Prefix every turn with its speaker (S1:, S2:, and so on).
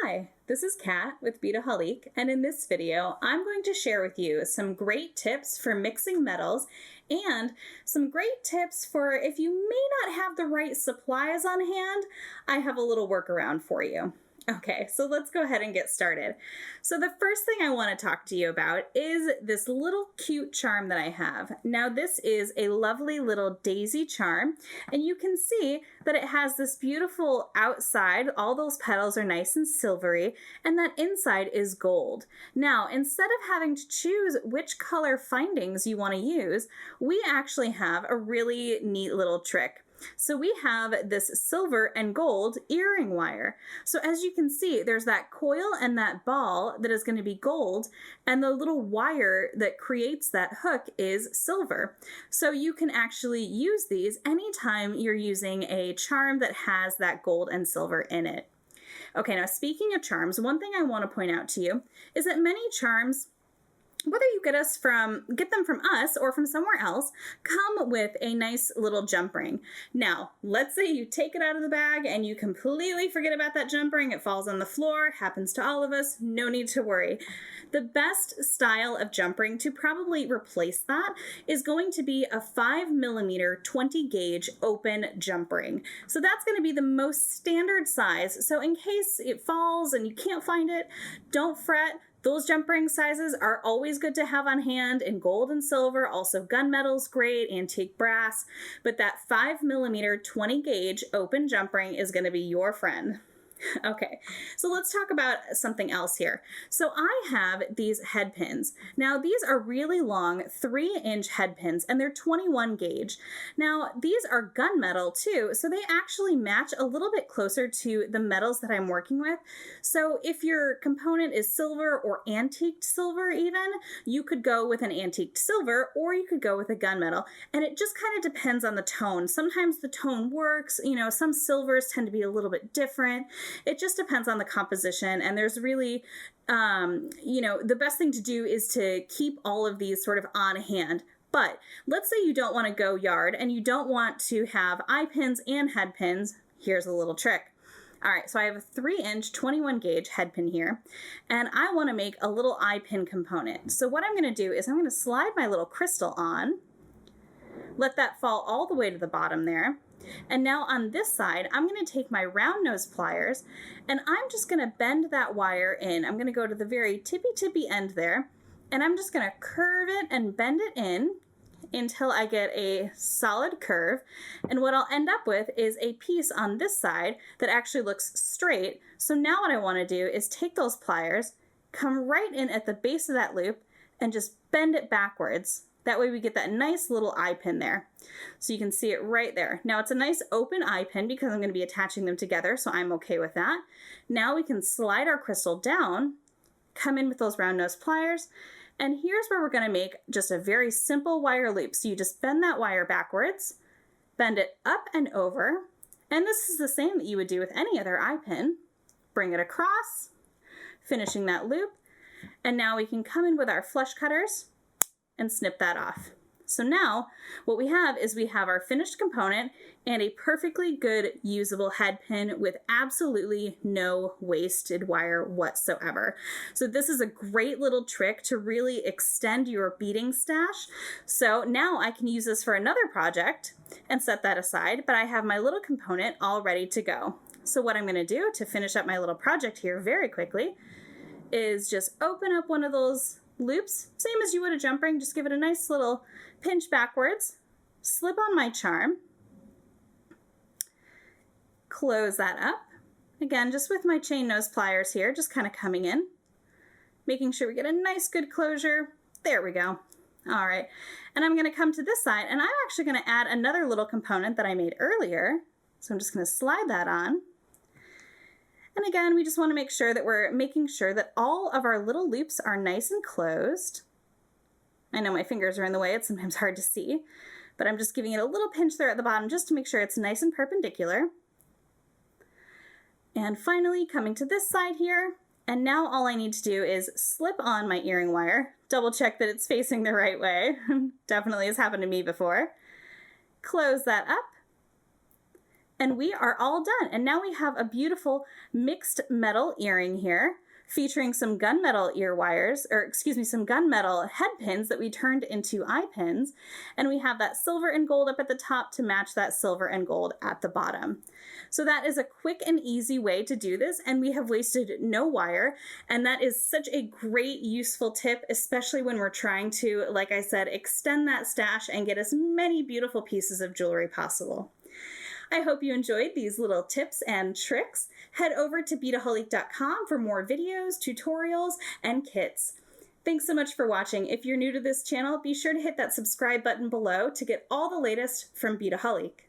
S1: Hi, this is Kat with Beadaholique, and in this video, I'm going to share with you some great tips for mixing metals and some great tips for if you may not have the right supplies on hand, I have a little workaround for you. Okay, so let's go ahead and get started. So the first thing I want to talk to you about is this little cute charm that I have. Now this is a lovely little daisy charm, and you can see that it has this beautiful outside, all those petals are nice and silvery, and that inside is gold. Now, instead of having to choose which color findings you want to use, we actually have a really neat little trick. So we have this silver and gold earring wire. So as you can see, there's that coil and that ball that is going to be gold, and the little wire that creates that hook is silver. So you can actually use these anytime you're using a charm that has that gold and silver in it. Okay, now speaking of charms, one thing I want to point out to you is that many charms, whether you get them from us or from somewhere else, come with a nice little jump ring. Now, let's say you take it out of the bag and you completely forget about that jump ring. It falls on the floor, happens to all of us, no need to worry. The best style of jump ring to probably replace that is going to be a 5mm 20 gauge open jump ring. So that's going to be the most standard size. So in case it falls and you can't find it, don't fret. Those jump ring sizes are always good to have on hand in gold and silver, also gunmetal's great, antique brass, but that 5mm 20 gauge open jump ring is going to be your friend. Okay, so let's talk about something else here. So I have these head pins. Now these are really long 3-inch head pins, and they're 21 gauge. Now these are gunmetal too, so they actually match a little bit closer to the metals that I'm working with. So if your component is silver or antiqued silver even, you could go with an antiqued silver, or you could go with a gunmetal, and it just kind of depends on the tone. Sometimes the tone works, some silvers tend to be a little bit different. It just depends on the composition, and there's really, the best thing to do is to keep all of these sort of on hand. But let's say you don't want to go yard and you don't want to have eye pins and head pins. Here's a little trick. All right, so I have a 3-inch 21 gauge head pin here, and I want to make a little eye pin component. So what I'm going to do is I'm going to slide my little crystal on, let that fall all the way to the bottom there. And now on this side, I'm going to take my round nose pliers, and I'm just going to bend that wire in. I'm going to go to the very tippy end there, and I'm just going to curve it and bend it in until I get a solid curve. And what I'll end up with is a piece on this side that actually looks straight. So now what I want to do is take those pliers, come right in at the base of that loop, and just bend it backwards. That way we get that nice little eye pin there. So you can see it right there. Now it's a nice open eye pin because I'm going to be attaching them together, so I'm okay with that. Now we can slide our crystal down, come in with those round nose pliers, and here's where we're going to make just a very simple wire loop. So you just bend that wire backwards, bend it up and over, and this is the same that you would do with any other eye pin. Bring it across, finishing that loop, and now we can come in with our flush cutters and snip that off. So now what we have our finished component and a perfectly good usable head pin with absolutely no wasted wire whatsoever. So this is a great little trick to really extend your beading stash. So now I can use this for another project and set that aside, but I have my little component all ready to go. So what I'm going to do to finish up my little project here very quickly is just open up one of those loops, same as you would a jump ring, just give it a nice little pinch backwards, slip on my charm, close that up, again just with my chain nose pliers here, just kind of coming in, making sure we get a nice good closure. There we go. All right, and I'm going to come to this side, and I'm actually going to add another little component that I made earlier, so I'm just going to slide that on. And again, we just want to make sure that we're making sure that all of our little loops are nice and closed. I know my fingers are in the way, it's sometimes hard to see, but I'm just giving it a little pinch there at the bottom just to make sure it's nice and perpendicular. And finally, coming to this side here, and now all I need to do is slip on my earring wire, double check that it's facing the right way, definitely has happened to me before, close that up, And we are all done. And now we have a beautiful mixed metal earring here, featuring some gunmetal ear wires, some gunmetal head pins that we turned into eye pins. And we have that silver and gold up at the top to match that silver and gold at the bottom. So that is a quick and easy way to do this, and we have wasted no wire. And that is such a great, useful tip, especially when we're trying to, like I said, extend that stash and get as many beautiful pieces of jewelry possible. I hope you enjoyed these little tips and tricks. Head over to Beadaholique.com for more videos, tutorials, and kits. Thanks so much for watching. If you're new to this channel, be sure to hit that subscribe button below to get all the latest from Beadaholique.